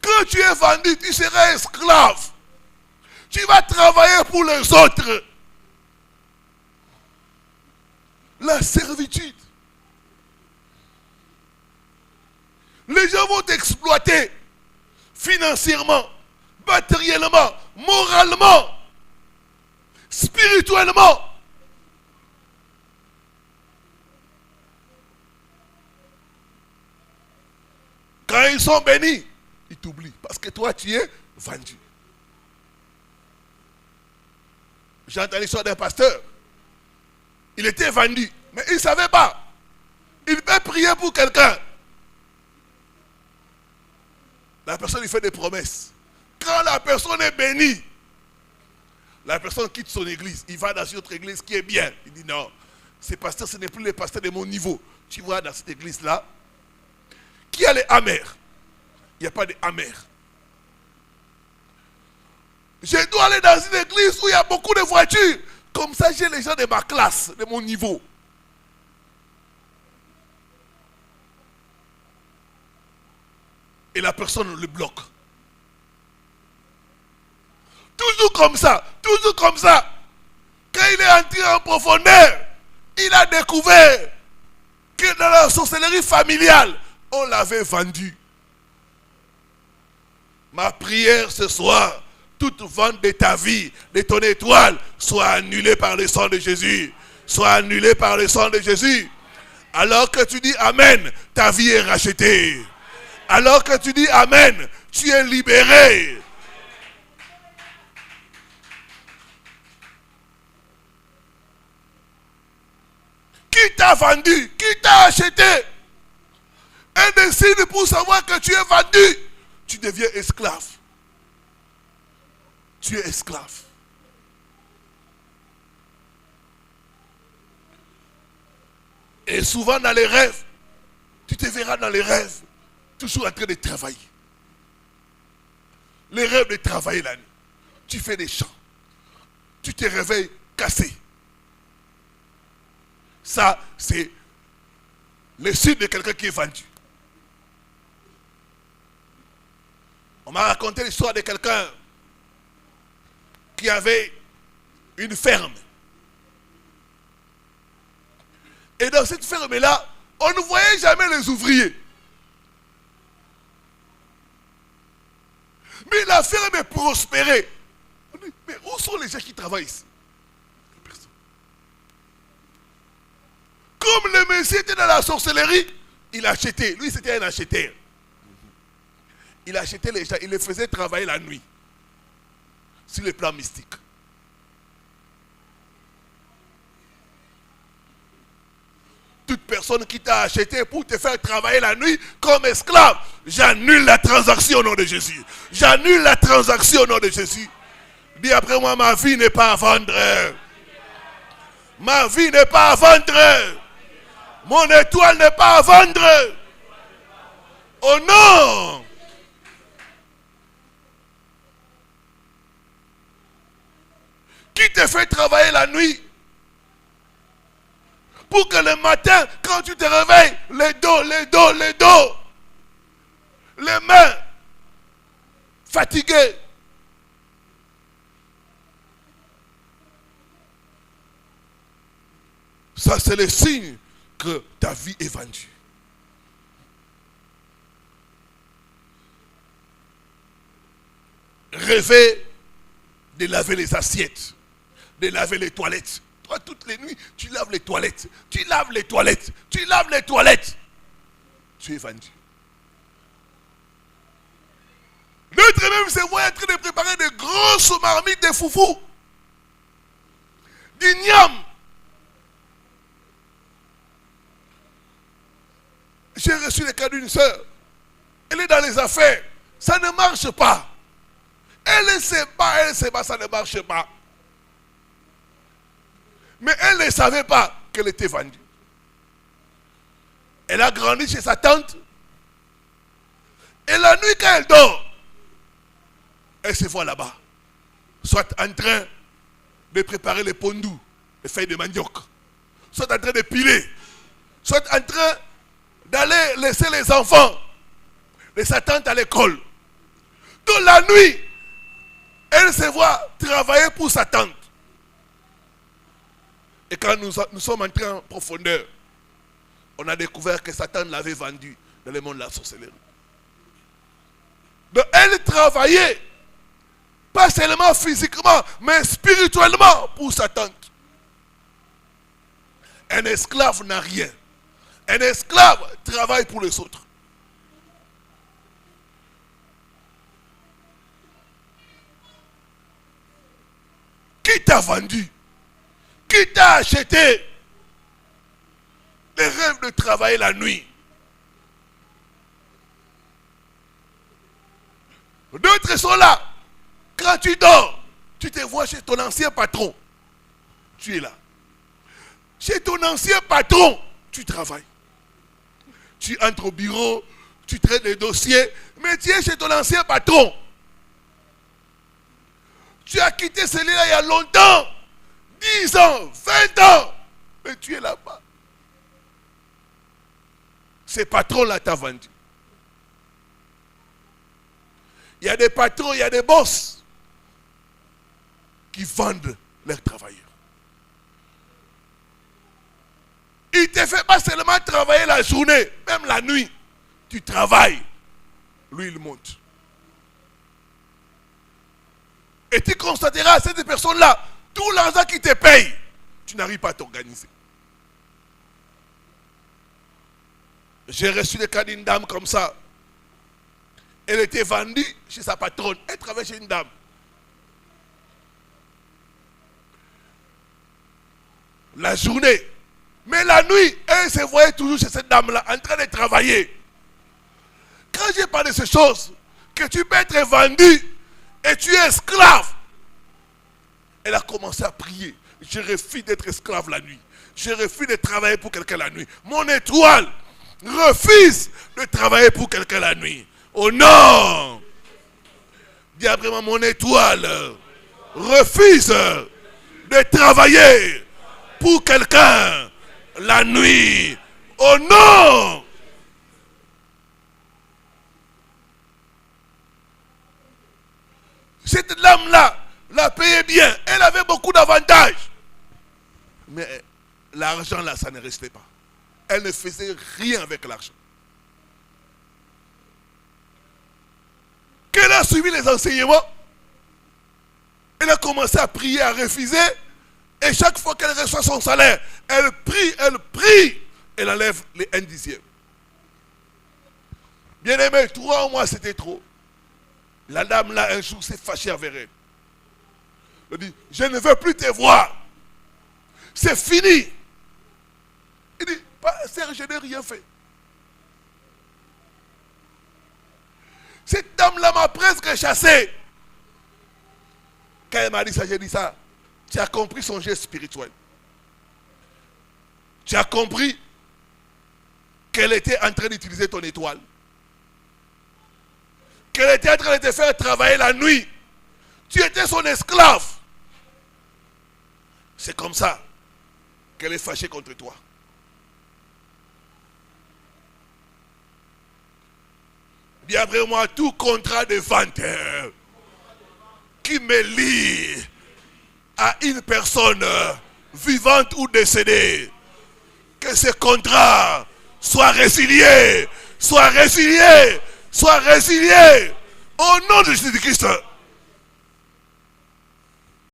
Quand tu es vendu, tu seras esclave. Tu vas travailler pour les autres. La servitude. Les gens vont t'exploiter financièrement, matériellement, moralement, spirituellement. Quand ils sont bénis, ils t'oublient parce que toi tu es vendu. J'ai entendu l'histoire d'un pasteur. Il était vendu, mais il ne savait pas. Il peut prier pour quelqu'un. La personne lui fait des promesses. Quand la personne est bénie, la personne quitte son église. Il va dans une autre église qui est bien. Il dit non, ces pasteurs, ce n'est plus les pasteurs de mon niveau. Tu vois, dans cette église-là, qui a les amers? Il n'y a pas de amers. Je dois aller dans une église où il y a beaucoup de voitures. Comme ça, j'ai les gens de ma classe, de mon niveau. Et la personne le bloque. Toujours comme ça, toujours comme ça. Quand il est entré en profondeur, il a découvert que dans la sorcellerie familiale, on l'avait vendu. Ma prière ce soir, toute vente de ta vie, de ton étoile, soit annulée par le sang de Jésus. Soit annulée par le sang de Jésus. Alors que tu dis Amen, ta vie est rachetée. Alors que tu dis Amen, tu es libéré. Qui t'a vendu? Qui t'a acheté? Un des signes pour savoir que tu es vendu, tu deviens esclave. Tu es esclave. Et souvent dans les rêves, tu te verras dans les rêves, toujours en train de travailler. Les rêves de travailler la nuit. Tu fais des chants. Tu te réveilles cassé. Ça, c'est le signe de quelqu'un qui est vendu. On m'a raconté l'histoire de quelqu'un qui avait une ferme. Et dans cette ferme-là, on ne voyait jamais les ouvriers. Mais la ferme est prospérée. On dit, mais où sont les gens qui travaillent ici? Personne. Comme le monsieur était dans la sorcellerie, il achetait. Lui, c'était un acheteur. Il achetait les gens, il les faisait travailler la nuit. Sur le plan mystique. Toute personne qui t'a acheté pour te faire travailler la nuit comme esclave, j'annule la transaction au nom de Jésus. J'annule la transaction au nom de Jésus. Dis après moi, ma vie n'est pas à vendre. Ma vie n'est pas à vendre. Mon étoile n'est pas à vendre. Oh non! Qui te fait travailler la nuit? Pour que le matin, quand tu te réveilles, les dos, les mains fatiguées. Ça, c'est le signe que ta vie est vendue. Rêver de laver les assiettes, de laver les toilettes. Toi, toutes les nuits, tu laves les toilettes. Tu laves les toilettes. Tu laves les toilettes. Tu es vendu. L'autre même se voit en train de préparer de grosses marmites de foufou. Du niam. J'ai reçu le cas d'une soeur. Elle est dans les affaires. Ça ne marche pas. Elle se bat, ça ne marche pas. Mais elle ne savait pas qu'elle était vendue. Elle a grandi chez sa tante. Et la nuit, quand elle dort, elle se voit là-bas. Soit en train de préparer les pondous, les feuilles de manioc. Soit en train de piler. Soit en train d'aller laisser les enfants de sa tante à l'école. pour sa tante. Et quand nous sommes entrés en profondeur, on a découvert que Satan l'avait vendu dans le monde de la sorcellerie. Donc elle travaillait, pas seulement physiquement, mais spirituellement pour sa tante. Un esclave n'a rien. Un esclave travaille pour les autres. Qui t'a vendu? Qui t'a acheté les rêves de travailler la nuit? D'autres sont là. Quand tu dors, tu te vois chez ton ancien patron. Tu es là. Chez ton ancien patron, tu travailles. Tu entres au bureau, tu traites des dossiers, mais tu es chez ton ancien patron. Tu as quitté celui-là il y a longtemps, 10 ans, 20 ans, mais tu es là-bas. Ce patron-là t'a vendu. Il y a des patrons, il y a des boss qui vendent leurs travailleurs. Il ne te fait pas seulement travailler la journée, même la nuit. Tu travailles. Lui, il monte. Et tu constateras, cette personne-là, tout l'argent qui te paye, tu n'arrives pas à t'organiser. J'ai reçu le cas d'une dame comme ça. Elle était vendue chez sa patronne. Elle travaillait chez une dame. La journée. Mais la nuit, elle se voyait toujours chez cette dame-là, en train de travailler. Quand j'ai parlé de ces choses, que tu peux être vendu et tu es esclave, elle a commencé à prier. Je refuse d'être esclave la nuit. Je refuse de travailler pour quelqu'un la nuit. Mon étoile refuse de travailler pour quelqu'un la nuit. Oh non! Dis après moi, mon étoile refuse de travailler pour quelqu'un la nuit. Oh non! Cette dame-là la payait bien. Elle avait beaucoup d'avantages. Mais l'argent là, ça ne restait pas. Elle ne faisait rien avec l'argent. Qu'elle a suivi les enseignements, elle a commencé à prier, à refuser. Et chaque fois qu'elle reçoit son salaire, elle prie, elle enlève les 1/10. Bien aimé, 3 mois c'était trop. La dame là, un jour, s'est fâchée avec elle. Elle dit, je ne veux plus te voir. C'est fini. Il dit, Serge, je n'ai rien fait. Cette dame-là m'a presque chassé. Quand elle m'a dit ça, j'ai dit ça. Tu as compris son geste spirituel. Tu as compris qu'elle était en train d'utiliser ton étoile. Qu'elle était en train de te faire travailler la nuit. Tu étais son esclave. C'est comme ça qu'elle est fâchée contre toi. Dis après moi, tout contrat de vente qui me lie à une personne vivante ou décédée, que ce contrat soit résilié, soit résilié, soit résilié au nom de Jésus-Christ.